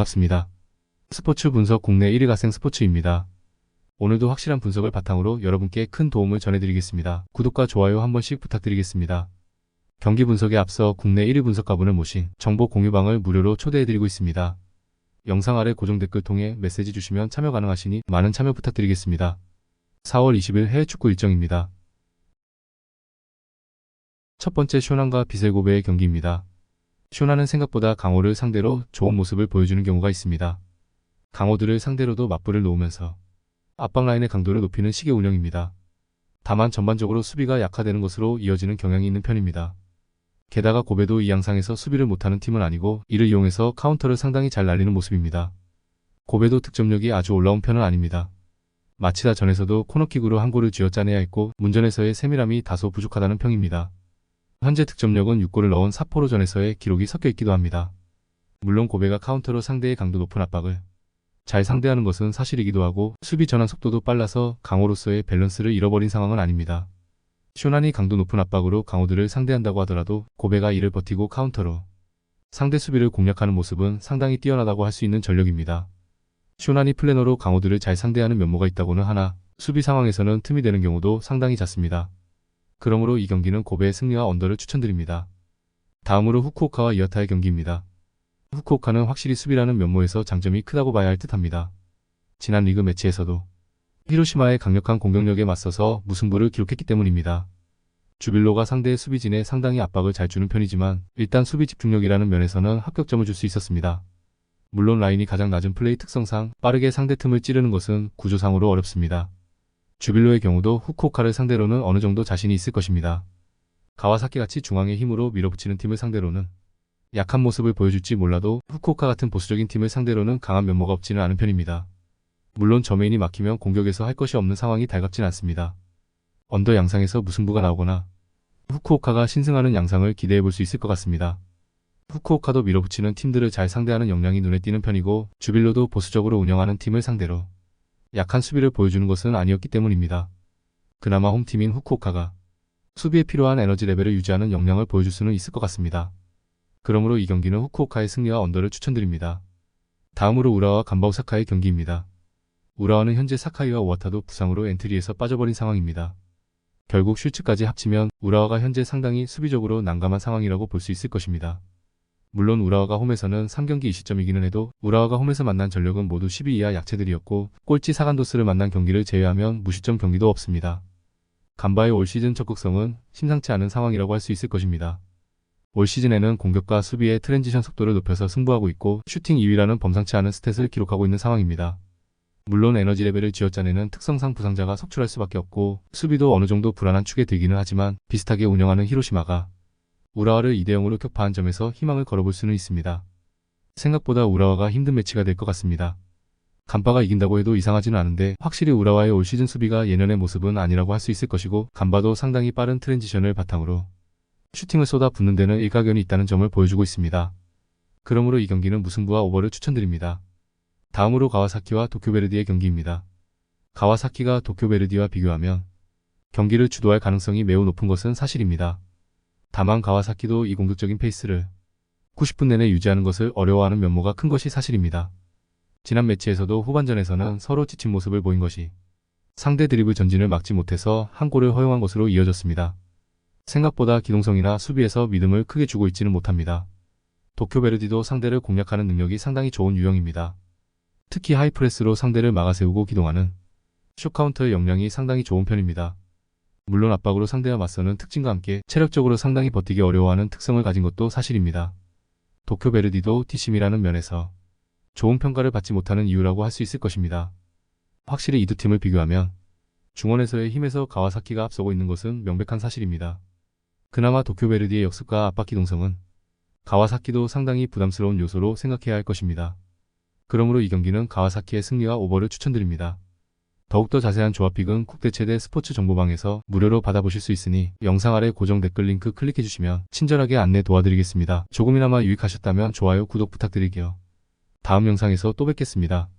반갑습니다. 스포츠 분석 국내 1위 가생 스포츠입니다. 오늘도 확실한 분석을 바탕으로 여러분께 큰 도움을 전해드리겠습니다. 구독과 좋아요 한 번씩 부탁드리겠습니다. 경기 분석에 앞서 국내 1위 분석가분을 모신 정보 공유방을 무료로 초대해드리고 있습니다. 영상 아래 고정 댓글 통해 메시지 주시면 참여 가능하시니 많은 참여 부탁드리겠습니다. 4월 20일 해외 축구 일정입니다. 첫 번째 쇼난과 비셀고베의 경기입니다. 쇼난은 생각보다 강호를 상대로 좋은 모습을 보여주는 경우가 있습니다. 강호들을 상대로도 맞불을 놓으면서 압박 라인의 강도를 높이는 식의 운영입니다. 다만 전반적으로 수비가 약화되는 것으로 이어지는 경향이 있는 편입니다. 게다가 고베도 이 양상에서 수비를 못하는 팀은 아니고 이를 이용해서 카운터를 상당히 잘 날리는 모습입니다. 고베도 득점력이 아주 올라온 편은 아닙니다. 마치다 전에서도 코너킥으로 한 골을 쥐어짜내야 했고 문전에서의 세밀함이 다소 부족하다는 평입니다. 현재 득점력은 6골을 넣은 사포로전에서의 기록이 섞여 있기도 합니다. 물론 고베가 카운터로 상대의 강도 높은 압박을 잘 상대하는 것은 사실이기도 하고 수비 전환 속도도 빨라서 강호로서의 밸런스를 잃어버린 상황은 아닙니다. 쇼난이 강도 높은 압박으로 강호들을 상대한다고 하더라도 고베가 이를 버티고 카운터로 상대 수비를 공략하는 모습은 상당히 뛰어나다고 할 수 있는 전력입니다. 쇼난이 플래너로 강호들을 잘 상대하는 면모가 있다고는 하나 수비 상황에서는 틈이 되는 경우도 상당히 잦습니다. 그러므로 이 경기는 고베의 승리와 언더를 추천드립니다. 다음으로 후쿠오카와 이어타의 경기입니다. 후쿠오카는 확실히 수비라는 면모에서 장점이 크다고 봐야 할 듯합니다. 지난 리그 매치에서도 히로시마의 강력한 공격력에 맞서서 무승부를 기록했기 때문입니다. 주빌로가 상대의 수비진에 상당히 압박을 잘 주는 편이지만 일단 수비 집중력이라는 면에서는 합격점을 줄 수 있었습니다. 물론 라인이 가장 낮은 플레이 특성상 빠르게 상대 틈을 찌르는 것은 구조상으로 어렵습니다. 주빌로의 경우도 후쿠오카를 상대로는 어느 정도 자신이 있을 것입니다. 가와사키같이 중앙의 힘으로 밀어붙이는 팀을 상대로는 약한 모습을 보여줄지 몰라도 후쿠오카 같은 보수적인 팀을 상대로는 강한 면모가 없지는 않은 편입니다. 물론 저메인이 막히면 공격에서 할 것이 없는 상황이 달갑진 않습니다. 언더 양상에서 무승부가 나오거나 후쿠오카가 신승하는 양상을 기대해 볼 수 있을 것 같습니다. 후쿠오카도 밀어붙이는 팀들을 잘 상대하는 역량이 눈에 띄는 편이고 주빌로도 보수적으로 운영하는 팀을 상대로 약한 수비를 보여주는 것은 아니었기 때문입니다. 그나마 홈팀인 후쿠오카가 수비에 필요한 에너지 레벨을 유지하는 역량을 보여줄 수는 있을 것 같습니다. 그러므로 이 경기는 후쿠오카의 승리와 언더를 추천드립니다. 다음으로 우라와 간바오사카의 경기입니다. 우라와는 현재 사카이와 오와타도 부상으로 엔트리에서 빠져버린 상황입니다. 결국 슈츠까지 합치면 우라와가 현재 상당히 수비적으로 난감한 상황이라고 볼 수 있을 것입니다. 물론 우라와가 홈에서는 3경기 20점이기는 해도 우라와가 홈에서 만난 전력은 모두 12 이하 약체들이었고 꼴찌 사간도스를 만난 경기를 제외하면 무실점 경기도 없습니다. 간바의 올 시즌 적극성은 심상치 않은 상황이라고 할 수 있을 것입니다. 올 시즌에는 공격과 수비의 트랜지션 속도를 높여서 승부하고 있고 슈팅 2위라는 범상치 않은 스탯을 기록하고 있는 상황입니다. 물론 에너지 레벨을 쥐어짜내는 특성상 부상자가 속출할 수밖에 없고 수비도 어느 정도 불안한 축에 들기는 하지만 비슷하게 운영하는 히로시마가 우라와를 2대 0으로 격파한 점에서 희망을 걸어볼 수는 있습니다. 생각보다 우라와가 힘든 매치가 될 것 같습니다. 간바가 이긴다고 해도 이상하지는 않은데 확실히 우라와의 올 시즌 수비가 예년의 모습은 아니라고 할 수 있을 것이고 간바도 상당히 빠른 트랜지션을 바탕으로 슈팅을 쏟아 붓는 데는 일가견이 있다는 점을 보여주고 있습니다. 그러므로 이 경기는 무승부와 오버를 추천드립니다. 다음으로 가와사키와 도쿄베르디의 경기입니다. 가와사키가 도쿄베르디와 비교하면 경기를 주도할 가능성이 매우 높은 것은 사실입니다. 다만 가와사키도 이 공격적인 페이스를 90분 내내 유지하는 것을 어려워하는 면모가 큰 것이 사실입니다. 지난 매치에서도 후반전에서는 서로 지친 모습을 보인 것이 상대 드리블 전진을 막지 못해서 한 골을 허용한 것으로 이어졌습니다. 생각보다 기동성이나 수비에서 믿음을 크게 주고 있지는 못합니다. 도쿄베르디도 상대를 공략하는 능력이 상당히 좋은 유형입니다. 특히 하이프레스로 상대를 막아세우고 기동하는 숏카운터의 역량이 상당히 좋은 편입니다. 물론 압박으로 상대와 맞서는 특징과 함께 체력적으로 상당히 버티기 어려워하는 특성을 가진 것도 사실입니다. 도쿄베르디도 뒷심이라는 면에서 좋은 평가를 받지 못하는 이유라고 할 수 있을 것입니다. 확실히 이 두 팀을 비교하면 중원에서의 힘에서 가와사키가 앞서고 있는 것은 명백한 사실입니다. 그나마 도쿄베르디의 역습과 압박 기동성은 가와사키도 상당히 부담스러운 요소로 생각해야 할 것입니다. 그러므로 이 경기는 가와사키의 승리와 오버를 추천드립니다. 더욱더 자세한 조합픽은 국대 최대 스포츠 정보방에서 무료로 받아보실 수 있으니 영상 아래 고정 댓글 링크 클릭해주시면 친절하게 안내 도와드리겠습니다. 조금이나마 유익하셨다면 좋아요, 구독 부탁드릴게요. 다음 영상에서 또 뵙겠습니다.